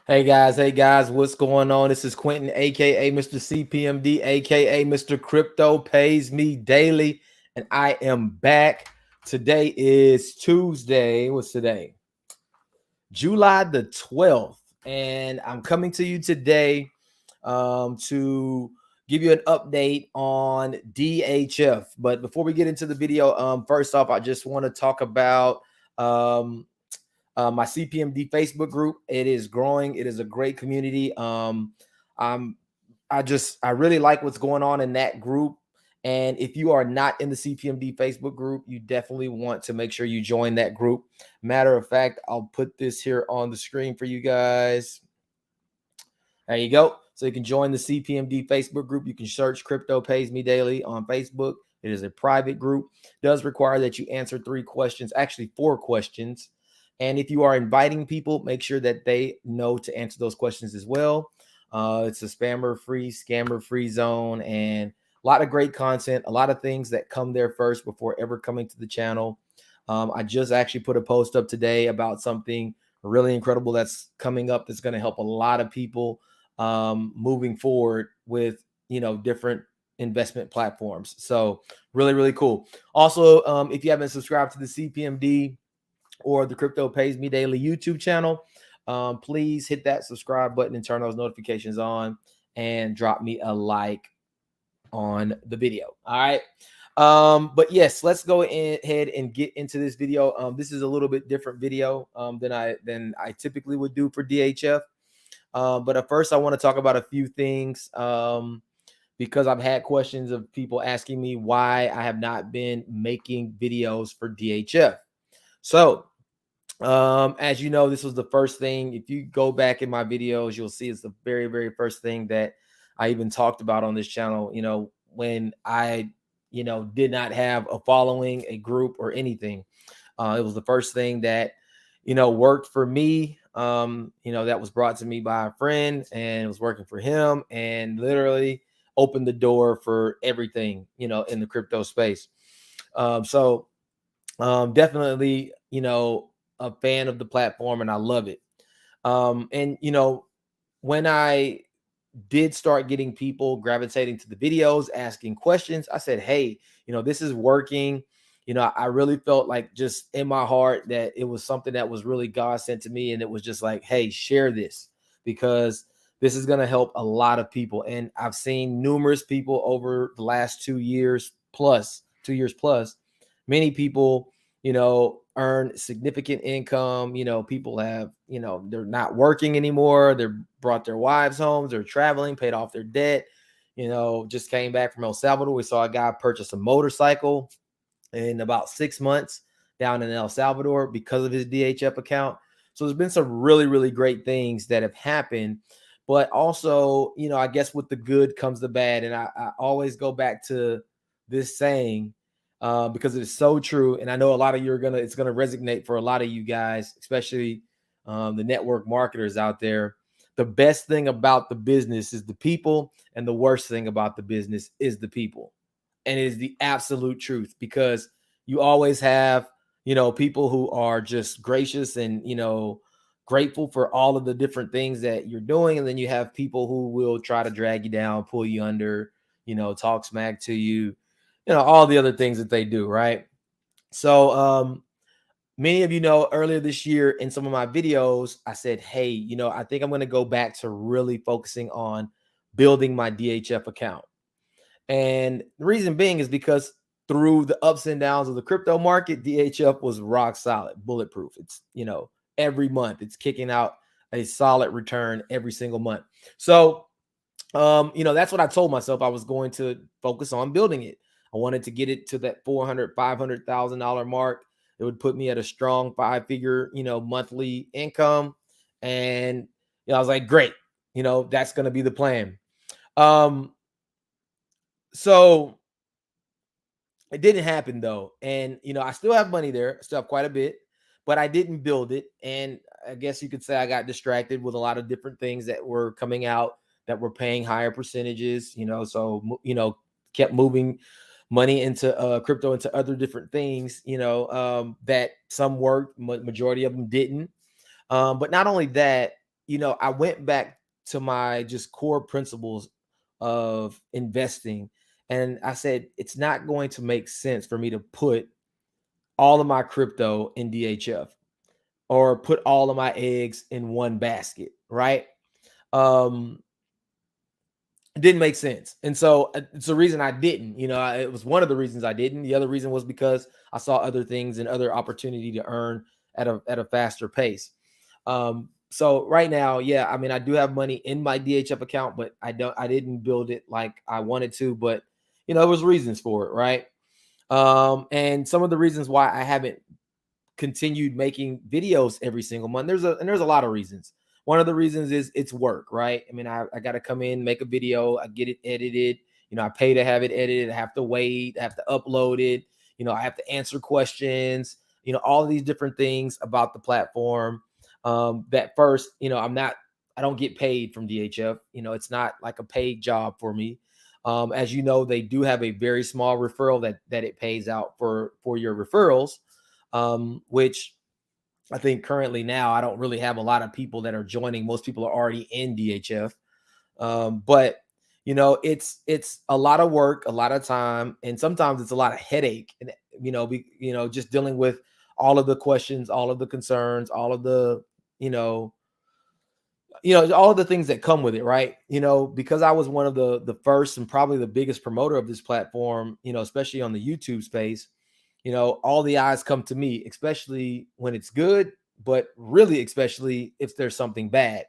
Hey guys, what's going on? This is Quentin, aka Mr. CPMD, aka Mr. Crypto Pays Me Daily, and I am back. Today is Tuesday. What's today? July the 12th, and I'm coming to you today to give you an update on DHF. But before we get into the video, first off, I just want to talk about um, my CPMD Facebook group. It is growing. It is a great community. I'm I really like what's going on in that group. And if you are not in the CPMD Facebook group, you definitely want to make sure you join that group. Matter of fact, I'll put this here on the screen for you guys. There you go. So you can join the CPMD Facebook group. You can search Crypto Pays Me Daily on Facebook. It is a private group. It does require that you answer 3 questions, actually 4 questions. And if you are inviting people, make sure that they know to answer those questions as well. It's a spammer-free, scammer-free zone, and a lot of great content, a lot of things that come there first before ever coming to the channel. I just actually put a post up today about something really incredible that's coming up that's going to help a lot of people moving forward with, different investment platforms. So really cool. Also, if you haven't subscribed to the CPMD or the Crypto Pays Me Daily YouTube channel, please hit that subscribe button and turn those notifications on and drop me a like on the video. All right. But yes, let's go ahead and get into this video. This is a little bit different video than I typically would do for DHF. But at first, I want to talk about a few things because I've had questions of people asking me why I have not been making videos for DHF. So, as you know, this was the first thing. If you go back in my videos, you'll see it's the very first thing that I even talked about on this channel. When I, did not have a following, a group, or anything. It was the first thing that, worked for me. That was brought to me by a friend, and it was working for him, and literally opened the door for everything, in the crypto space. So definitely, a fan of the platform, and I love it. And when I did start getting people gravitating to the videos, asking questions, I said, hey, this is working. I really felt like just in my heart that it was something that was really God sent to me. And it was just like, hey, share this because this is going to help a lot of people. And I've seen numerous people over the last 2 years plus, many people, earn significant income. People have, they're not working anymore. They're brought their wives home. They're traveling, paid off their debt. Just came back from El Salvador. We saw a guy purchase a motorcycle in about 6 months down in El Salvador because of his DHF account. So there's been some really great things that have happened. But also, I guess with the good comes the bad. And I always go back to this saying, because it's so true. And I know a lot of you it's going to resonate for a lot of you guys, especially the network marketers out there. The best thing about the business is the people, and the worst thing about the business is the people. And it is the absolute truth, because you always have, people who are just gracious and, grateful for all of the different things that you're doing. And then you have people who will try to drag you down, pull you under, talk smack to you, all the other things that they do. Right. So, many of you know earlier this year in some of my videos, I said, hey, I think I'm going to go back to really focusing on building my DHF account. And the reason being is because through the ups and downs of the crypto market, DHF was rock solid, bulletproof. It's, every month it's kicking out a solid return every single month. So, that's what I told myself. I was going to focus on building it. I wanted to get it to that $400,000-$500,000 mark. It would put me at a strong 5-figure, monthly income. And, I was like, great, that's going to be the plan. So it didn't happen though. And, I still have money there, still have quite a bit, but I didn't build it. And I guess you could say I got distracted with a lot of different things that were coming out that were paying higher percentages, so, kept moving money into crypto, into other different things, that some worked, majority of them didn't. But not only that, I went back to my just core principles of investing. And I said, it's not going to make sense for me to put all of my crypto in DHF or put all of my eggs in one basket, right? Um, it didn't make sense. And so it's the reason I didn't, it was one of the reasons I didn't. The other reason was because I saw other things and other opportunity to earn at a faster pace. So right now, yeah, I mean, I do have money in my DHF account, but I didn't build it like I wanted to, but there was reasons for it, right? And some of the reasons why I haven't continued making videos every single month. There's a lot of reasons. One of the reasons is it's work, right? I mean, I got to come in, make a video, I get it edited. I pay to have it edited. I have to wait. I have to upload it. I have to answer questions. All of these different things about the platform. That first, I don't get paid from DHF. It's not like a paid job for me. As you know, they do have a very small referral that it pays out for your referrals. Which I think currently now I don't really have a lot of people that are joining. Most people are already in DHF. But it's a lot of work, a lot of time, and sometimes it's a lot of headache. And just dealing with all of the questions, all of the concerns, all of the all of the things that come with it, right? Because I was one of the first and probably the biggest promoter of this platform, especially on the YouTube space. All the eyes come to me, especially when it's good, but really, especially if there's something bad.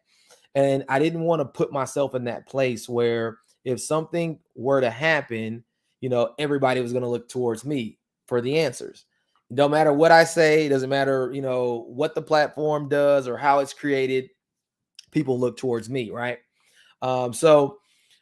And I didn't want to put myself in that place where if something were to happen, everybody was going to look towards me for the answers. No matter what I say, it doesn't matter, what the platform does or how it's created, people look towards me, right? So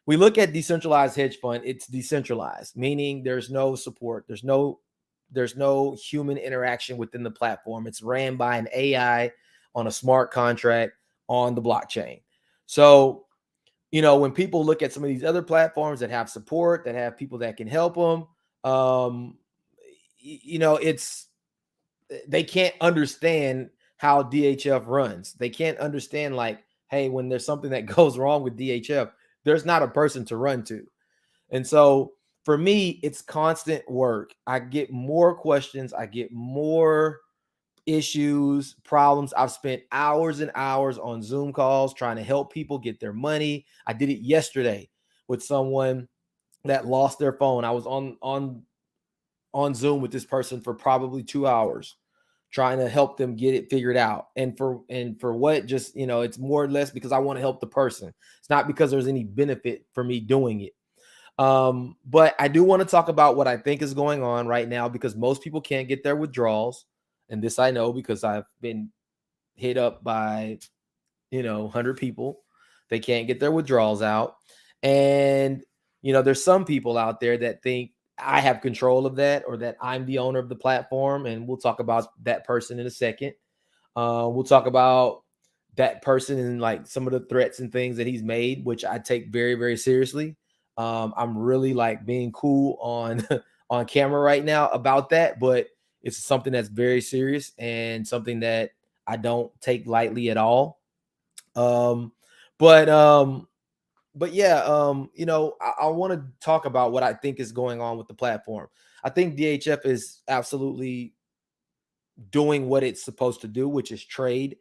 we look at decentralized hedge fund. It's decentralized, meaning there's no support. There's no human interaction within the platform. It's ran by an AI on a smart contract on the blockchain. So, when people look at some of these other platforms that have support, that have people that can help them, it's they can't understand how DHF runs. They can't understand, like, hey, when there's something that goes wrong with DHF, there's not a person to run to. And so for me, it's constant work. I get more questions, I get more issues, problems. I've spent hours and hours on Zoom calls trying to help people get their money. I did it yesterday with someone that lost their phone. I was on Zoom with this person for probably 2 hours trying to help them get it figured out. And for what, just, it's more or less because I want to help the person. It's not because there's any benefit for me doing it. But I do want to talk about what I think is going on right now, because most people can't get their withdrawals. And this I know because I've been hit up by, 100 people. They can't get their withdrawals out. And, there's some people out there that think I have control of that, or that I'm the owner of the platform. And we'll talk about that person in a second. We'll talk about that person and like some of the threats and things that he's made, which I take very, very seriously. I'm really like being cool on on camera right now about that, but it's something that's very serious and something that I don't take lightly at all. Um, but um, but yeah, I want to talk about what I think is going on with the platform. I think DHF is absolutely doing what it's supposed to do, which is trade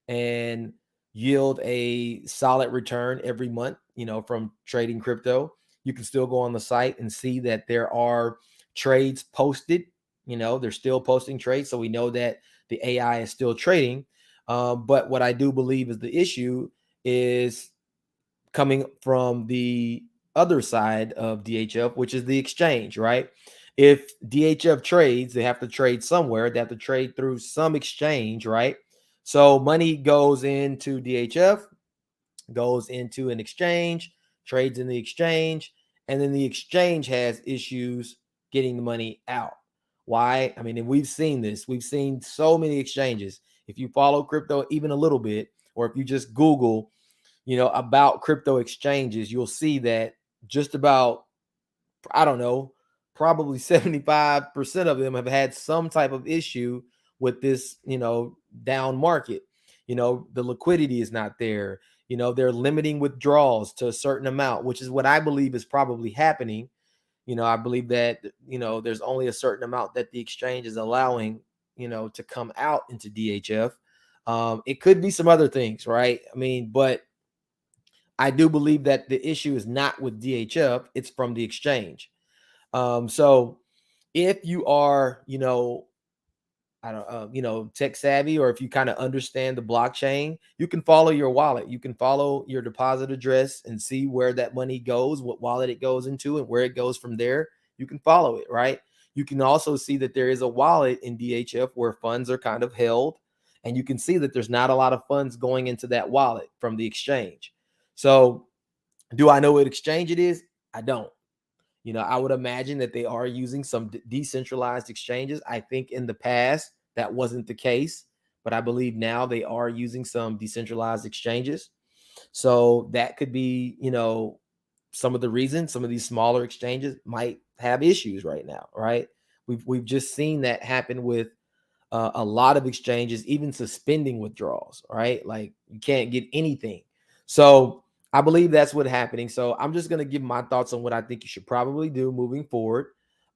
and yield a solid return every month, from trading crypto. You can still go on the site and see that there are trades posted. They're still posting trades. So we know that the AI is still trading. But what I do believe is the issue is coming from the other side of DHF, which is the exchange, right? If DHF trades, they have to trade somewhere. They have to trade through some exchange, right? So money goes into DHF, goes into an exchange, trades in the exchange, and then the exchange has issues getting the money out. Why? I mean, and we've seen this. We've seen so many exchanges. If you follow crypto even a little bit, or if you just Google, about crypto exchanges, you'll see that just about, I don't know, probably 75% of them have had some type of issue with this, down market. The liquidity is not there. They're limiting withdrawals to a certain amount, which is what I believe is probably happening. I believe that, there's only a certain amount that the exchange is allowing, to come out into DHF. It could be some other things, right? But I do believe that the issue is not with DHF, it's from the exchange. So if you are, I don't, tech savvy, or if you kind of understand the blockchain, you can follow your wallet. You can follow your deposit address and see where that money goes, what wallet it goes into, and where it goes from there. You can follow it, right? You can also see that there is a wallet in DHF where funds are kind of held, and you can see that there's not a lot of funds going into that wallet from the exchange. So, do I know what exchange it is? I don't. I would imagine that they are using some decentralized exchanges. I think in the past that wasn't the case, but I believe now they are using some decentralized exchanges. So that could be, some of the reasons some of these smaller exchanges might have issues right now, right? We've just seen that happen with a lot of exchanges, even suspending withdrawals, right? Like you can't get anything. So I believe that's what's happening. So I'm just going to give my thoughts on what I think you should probably do moving forward.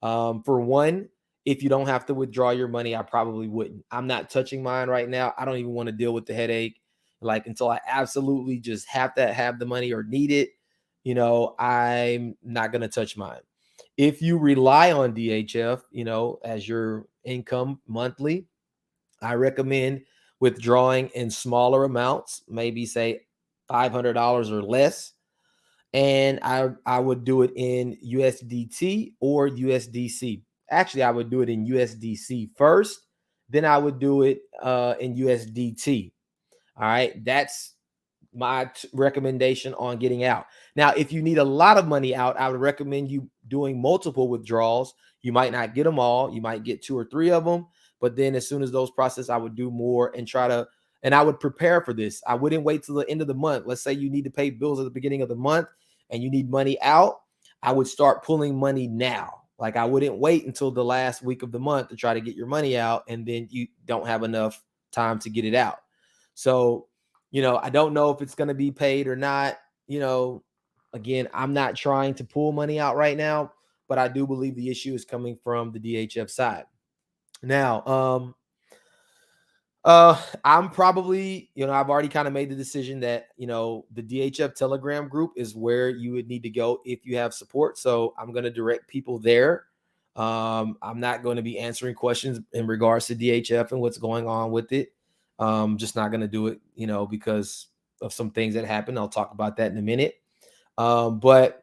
For one, if you don't have to withdraw your money, I probably wouldn't. I'm not touching mine right now. I don't even want to deal with the headache. Like until I absolutely just have to have the money or need it, I'm not going to touch mine. If you rely on DHF, as your income monthly, I recommend withdrawing in smaller amounts, maybe say $500 or less. And I would do it in USDT or USDC. Actually, I would do it in USDC first, then I would do it in USDT. All right, that's my recommendation on getting out. Now, if you need a lot of money out, I would recommend you doing multiple withdrawals. You might not get them all. You might get 2 or 3 of them. But then as soon as those process, I would do more and and I would prepare for this. I wouldn't wait till the end of the month. Let's say you need to pay bills at the beginning of the month and you need money out. I would start pulling money now. Like I wouldn't wait until the last week of the month to try to get your money out. And then you don't have enough time to get it out. So, I don't know if it's going to be paid or not. Again, I'm not trying to pull money out right now, but I do believe the issue is coming from the DHF side. Now, I'm probably, I've already kind of made the decision that, the DHF Telegram group is where you would need to go if you have support. So I'm going to direct people there. I'm not going to be answering questions in regards to DHF and what's going on with it. Just not going to do it, because of some things that happened. I'll talk about that in a minute. But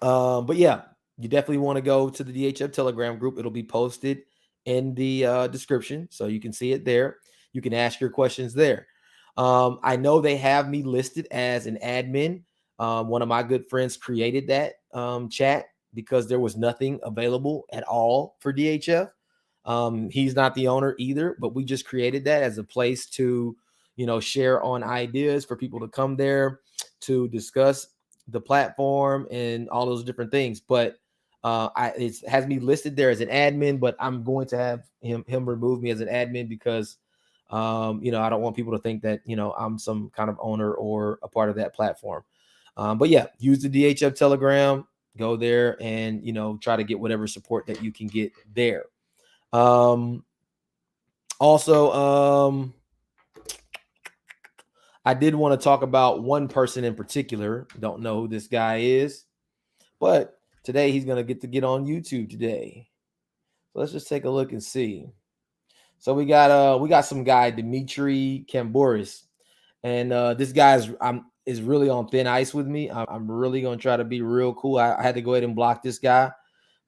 yeah, you definitely want to go to the DHF Telegram group. It'll be posted in the description, so you can see it there. You can ask your questions there. I know they have me listed as an admin. One of my good friends created that chat because there was nothing available at all for DHF. He's not the owner either, but we just created that as a place to, share on ideas for people to come there to discuss the platform and all those different things. But it has me listed there as an admin, but I'm going to have him remove me as an admin because, I don't want people to think that, I'm some kind of owner or a part of that platform. But yeah, use the DHF Telegram, go there and, try to get whatever support that you can get there. Also, I did want to talk about one person in particular. Don't know who this guy is, but today he's going to get on YouTube today. So let's just take a look and see. So we got some guy, Dimitri Kamburis, and this guy is really on thin ice with me. I'm really going to try to be real cool. I had to go ahead and block this guy.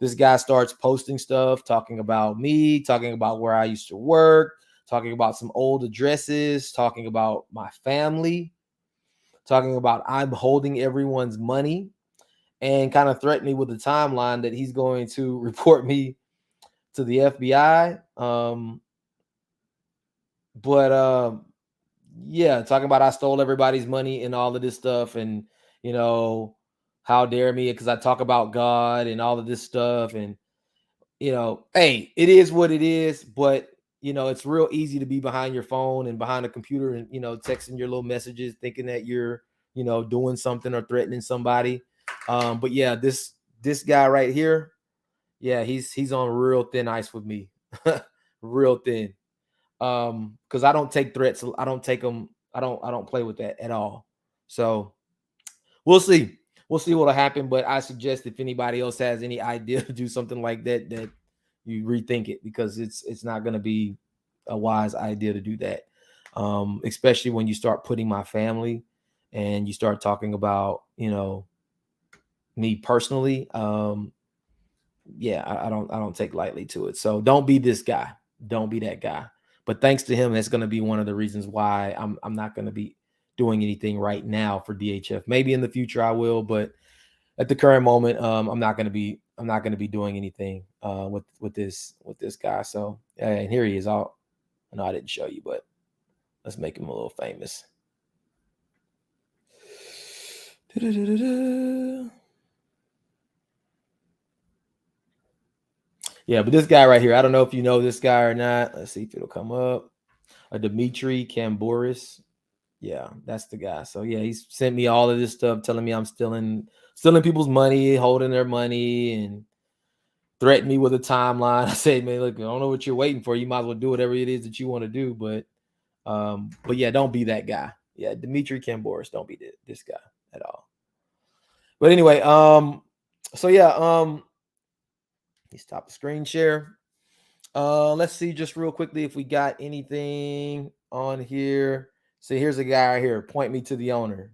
This guy starts posting stuff, talking about me, talking about where I used to work, talking about some old addresses, talking about my family, talking about I'm holding everyone's money, and kind of threatened me with a timeline that he's going to report me to the FBI. Yeah, talking about I stole everybody's money and all of this stuff, and how dare me because I talk about God and all of this stuff, and hey, it is what it is. But you know, it's real easy to be behind your phone and behind a computer and, you know, texting your little messages, thinking that you're, you know, doing something or threatening somebody. But yeah, this guy right here, yeah, he's on real thin ice with me. Real thin. Because I don't take threats. I don't take them. I don't play with that at all. So we'll see. We'll see what'll happen. But I suggest if anybody else has any idea to do something like that, that you rethink it, because it's not going to be a wise idea to do that. Especially when you start putting my family and you start talking about, you know, me personally. Yeah, I don't take lightly to it. So don't be this guy. Don't be that guy. But thanks to him, that's going to be one of the reasons why I'm not going to be doing anything right now for DHF. Maybe in the future I will, but at the current moment, I'm not going to be doing anything with this guy. So and here he is. I know I didn't show you, but let's make him a little famous. Yeah, but this guy right here, I don't know if you know this guy or not. Let's see if it'll come up. A Dimitri Kamboris. Yeah, that's the guy. So yeah, he's sent me all of this stuff, telling me I'm stealing people's money, holding their money, and threatened me with a timeline. I said, man, look, I don't know what you're waiting for. You might as well do whatever it is that you want to do. But yeah, don't be that guy. Yeah, Dimitri Kamboris, don't be this guy at all. But anyway, so yeah, let me stop the screen share. Let's see just real quickly if we got anything on here. See, here's a guy right here. Point me to the owner.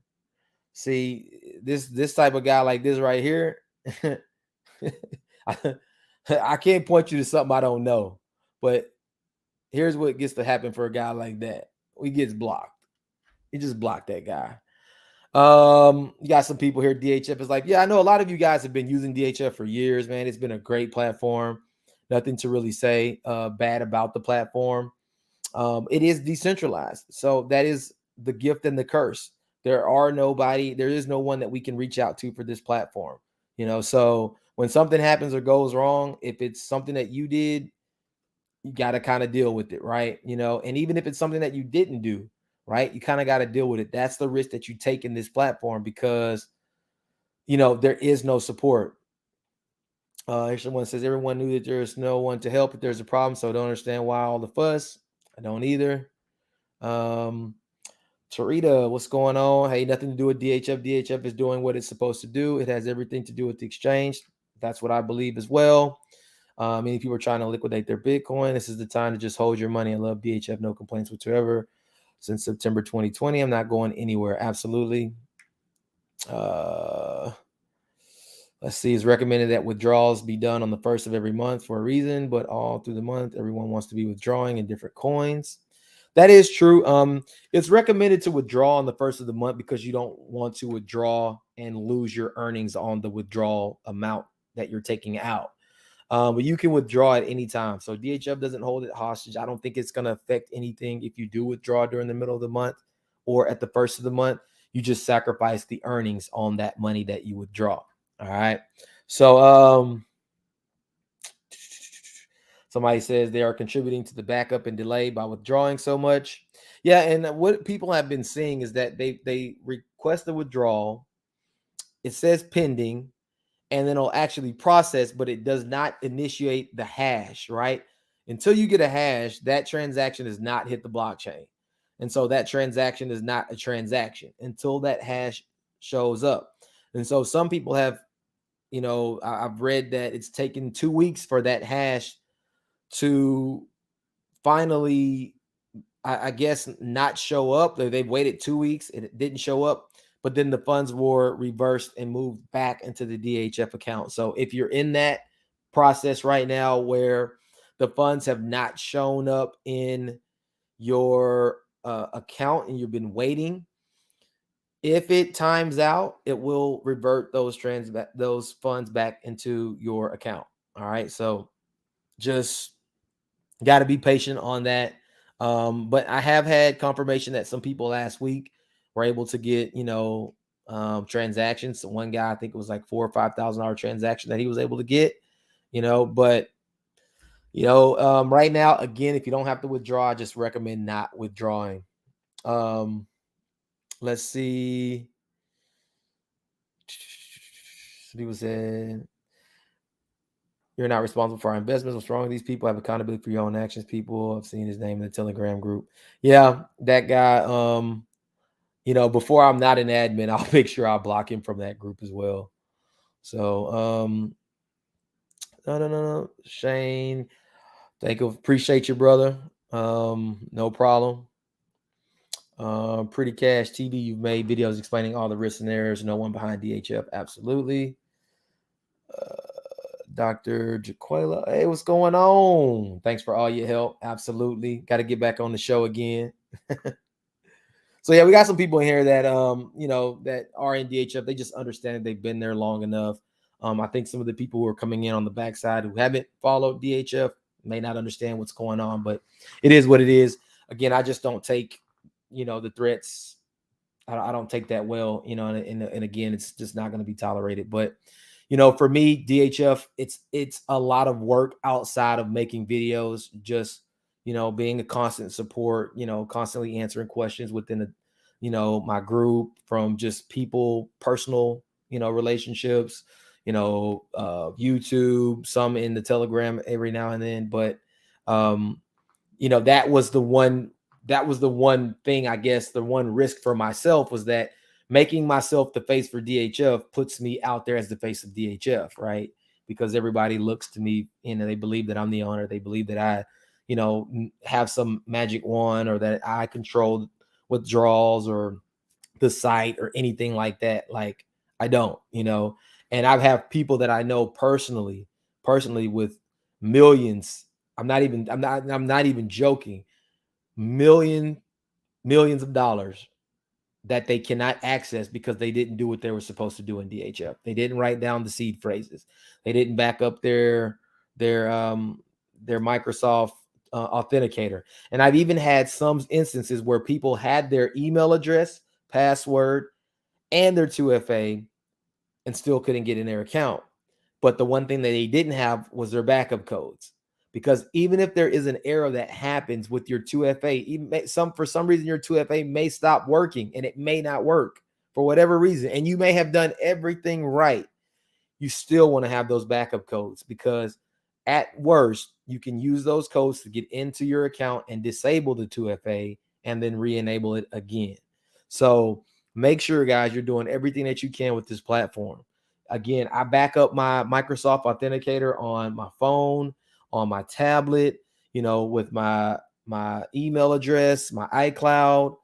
See, this type of guy like this right here. I can't point you to something I don't know, but here's what gets to happen for a guy like that. He gets blocked. He just blocked that guy. You got some people here. DHF is like, yeah, I know a lot of you guys have been using DHF for years, man. It's been a great platform. Nothing to really say bad about the platform. It is decentralized, so that is the gift and the curse. There is no one that we can reach out to for this platform. You know, so when something happens or goes wrong, if it's something that you did, you got to kind of deal with it, right? You know, and even if it's something that you didn't do, right, you kind of got to deal with it. That's the risk that you take in this platform, because, you know, there is no support. Someone says everyone knew that there's no one to help if there's a problem, so I don't understand why all the fuss. I don't either. Tarita, what's going on? Hey, nothing to do with DHF. DHF is doing what it's supposed to do. It has everything to do with the exchange. That's what I believe as well. Many people are trying to liquidate their Bitcoin. This is the time to just hold your money. I love DHF. No complaints whatsoever. Since September 2020, I'm not going anywhere. Absolutely. Let's see. It's recommended that withdrawals be done on the first of every month for a reason, but all through the month, everyone wants to be withdrawing in different coins. That is true. It's recommended to withdraw on the first of the month because you don't want to withdraw and lose your earnings on the withdrawal amount that you're taking out. But you can withdraw at any time. So DHF doesn't hold it hostage. I don't think it's going to affect anything if you do withdraw during the middle of the month or at the first of the month. You just sacrifice the earnings on that money that you withdraw. All right. So somebody says they are contributing to the backup and delay by withdrawing so much. Yeah, and what people have been seeing is that they request a withdrawal. It says pending, and then it'll actually process, but it does not initiate the hash, right? Until you get a hash, that transaction has not hit the blockchain. And so that transaction is not a transaction until that hash shows up. And so some people have, you know, I've read that it's taken 2 weeks for that hash to finally, I guess, not show up. They've waited 2 weeks and it didn't show up, but then the funds were reversed and moved back into the DHF account. So if you're in that process right now where the funds have not shown up in your account and you've been waiting, if it times out, it will revert those funds back into your account. All right. So just got to be patient on that. But I have had confirmation that some people last week were able to get, you know, transactions. So one guy, I think it was like $4,000 or $5,000 transaction that he was able to get, you know, but Right now, again, if you don't have to withdraw, I just recommend not withdrawing. Let's see. Some people said you're not responsible for our investments. What's wrong with these people? Have accountability for your own actions. People, I've seen his name in the Telegram group. Yeah, that guy. Before I'm not an admin, I'll make sure I block him from that group as well. So, no, Shane. Thank you. Appreciate you, brother. No problem. Pretty Cash TV, you've made videos explaining all the risks and errors. No one behind DHF. Absolutely. Dr. Jaquela, hey, what's going on? Thanks for all your help. Absolutely. Got to get back on the show again. So yeah, we got some people in here that that are in DHF. They just understand they've been there long enough. I think some of the people who are coming in on the backside who haven't followed DHF may not understand what's going on, but it is what it is. Again, I just don't take, the threats. I don't take that well, and again, it's just not going to be tolerated. But for me, DHF, it's a lot of work outside of making videos. Just being a constant support, constantly answering questions within my group, from just people, personal, relationships, YouTube, some in the Telegram every now and then. But that was the one thing, I guess, the one risk for myself was that making myself the face for DHF puts me out there as the face of DHF, right? Because everybody looks to me, they believe that I'm the owner. They believe that I, have some magic wand, or that I control withdrawals or the site or anything like that. Like, I don't, and I have people that I know personally with millions. I'm not even joking. Millions of dollars that they cannot access because they didn't do what they were supposed to do in DHF. They didn't write down the seed phrases. They didn't back up their Microsoft authenticator. And I've even had some instances where people had their email address, password, and their 2FA and still couldn't get in their account. But the one thing that they didn't have was their backup codes. Because even if there is an error that happens with your 2FA, for some reason your 2FA may stop working, and it may not work for whatever reason, and you may have done everything right. You still want to have those backup codes, because at worst, you can use those codes to get into your account and disable the 2FA and then re-enable it again. So make sure, guys, you're doing everything that you can with this platform. Again, I back up my Microsoft Authenticator on my phone, on my tablet, with my email address, my iCloud.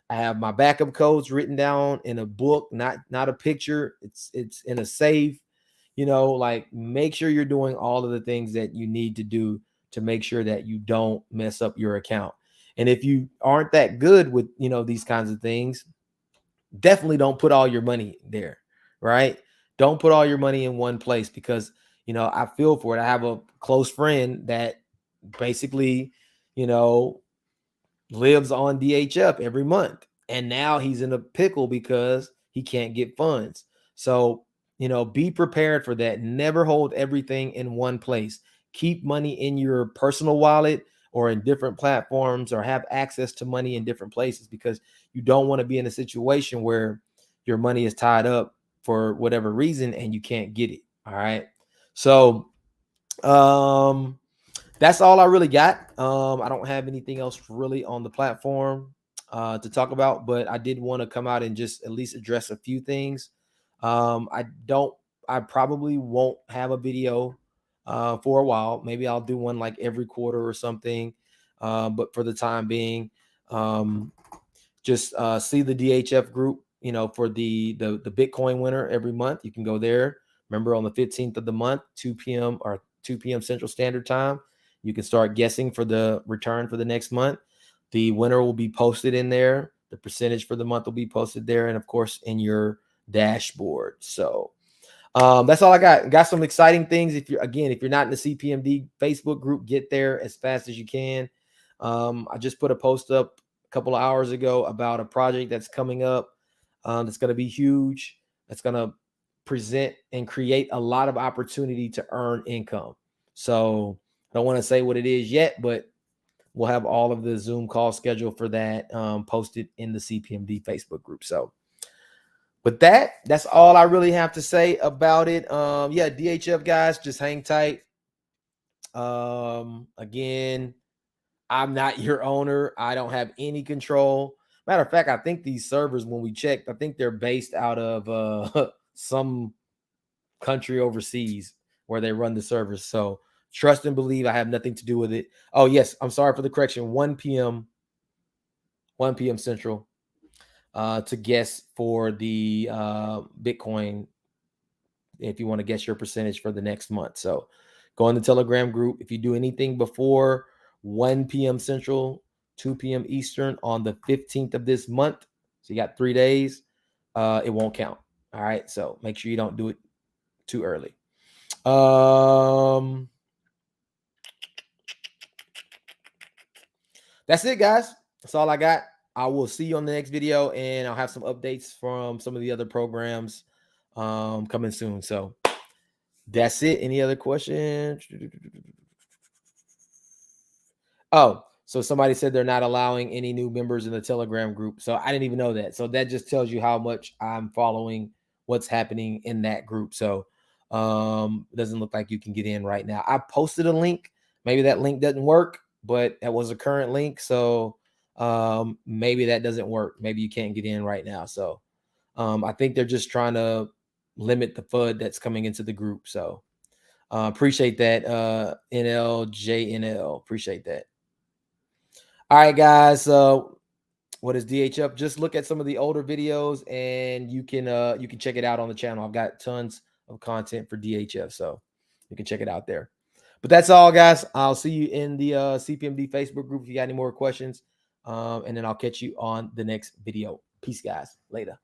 I have my backup codes written down in a book, not a picture. It's in a safe. Like, make sure you're doing all of the things that you need to do to make sure that you don't mess up your account. And if you aren't that good with, these kinds of things, definitely don't put all your money there, right? Don't put all your money in one place, because, I feel for it. I have a close friend that basically, lives on DHF every month. And now he's in a pickle because he can't get funds. So, be prepared for that. Never hold everything in one place. Keep money in your personal wallet or in different platforms, or have access to money in different places, because you don't want to be in a situation where your money is tied up for whatever reason and you can't get it. All right. So, that's all I really got. I don't have anything else really on the platform to talk about, but I did want to come out and just at least address a few things. I probably won't have a video for a while. Maybe I'll do one like every quarter or something. But for the time being, just see the DHF group, for the Bitcoin winner every month. You can go there. Remember, on the 15th of the month, 2 p.m. or 2 p.m. Central Standard Time, you can start guessing for the return for the next month. The winner will be posted in there. The percentage for the month will be posted there, and of course in your dashboard. So that's all I got. Got some exciting things. If you're not in the CPMD Facebook group, get there as fast as you can. I just put a post up a couple of hours ago about a project that's coming up. That's going to be huge. That's going to present and create a lot of opportunity to earn income. So I don't want to say what it is yet, but we'll have all of the Zoom call scheduled for that posted in the CPMD Facebook group. So with that, that's all I really have to say about it. Yeah, DHF guys, just hang tight. Again, I'm not your owner. I don't have any control. Matter of fact, I think these servers, when we checked, I think they're based out of some country overseas where they run the servers. So trust and believe I have nothing to do with it. Oh, yes. I'm sorry for the correction. 1 p.m. Central to guess for the Bitcoin if you want to guess your percentage for the next month. So go in the Telegram group. If you do anything before 1 p.m. Central, 2 p.m. Eastern on the 15th of this month, so you got 3 days, it won't count. All right. So make sure you don't do it too early. That's it, guys. That's all I got. I will see you on the next video, and I'll have some updates from some of the other programs coming soon. So that's it. Any other questions? Oh, so somebody said they're not allowing any new members in the Telegram group. So I didn't even know that. So that just tells you how much I'm following what's happening in that group. So it doesn't look like you can get in right now. I posted a link. Maybe that link doesn't work, but that was a current link. So maybe that doesn't work. Maybe you can't get in right now. So I think they're just trying to limit the FUD that's coming into the group. So appreciate that, NLJNL. Appreciate that. All right, guys. What is DHF? Just look at some of the older videos, and you can check it out on the channel. I've got tons of content for DHF, so you can check it out there. But that's all, guys. I'll see you in the CPMD Facebook group if you got any more questions, and then I'll catch you on the next video. Peace, guys. Later.